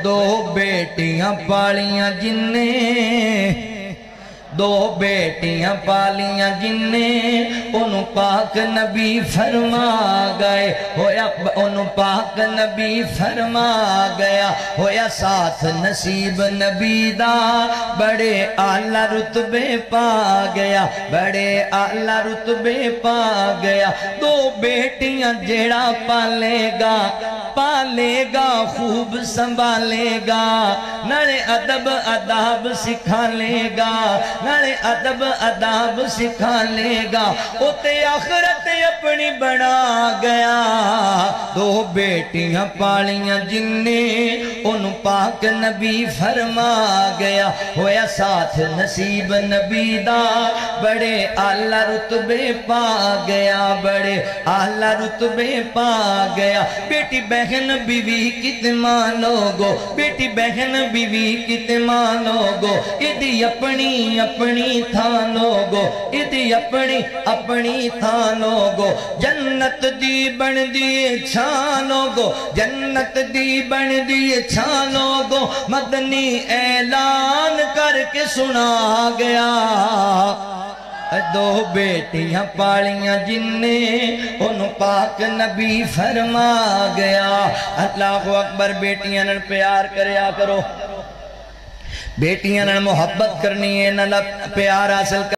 دو بیٹیاں پالیاں جن نے دو بیٹیاں پالیاں جن نے انہوں پاک نبی فرما گئے ہویا انہوں پاک نبی فرما گیا ہویا ساتھ نصیب نبی دا بڑے اعلیٰ رتبے پا گیا بڑے اعلیٰ رتبے پا گیا دو بیٹیاں جیڑا پالے گا خوب سنبھالے گا نڑے ادب اداب سکھا لے گا نڑے ادب اداب سکھا لے گا اتے آخرت اپنی بنا گیا دو بیٹیاں پالیاں جن نے ان پاک نبی فرما گیا ہویا ساتھ نصیب نبی دا بڑے اعلیٰ رتبے پا گیا بڑے اعلیٰ رتبے پا گیا بیٹی بہن بیوی کتنے مانوگو بیٹی بہن بیوی کتنے مانوگو ادھی اپنی تھانوگو ادھی اپنی تھانوگو جنت دی بن دیئے چھانوگو جنت دی بن دیئے چھانوگو مدنی اعلان کر کے سنا گیا دو بیٹیاں پالیاں جن نے ان پاک نبی فرما گیا اللہ اکبر بیٹیاں نن پیار کریا کرو بیٹیاں نن محبت کرنی ہے نن پیار حاصل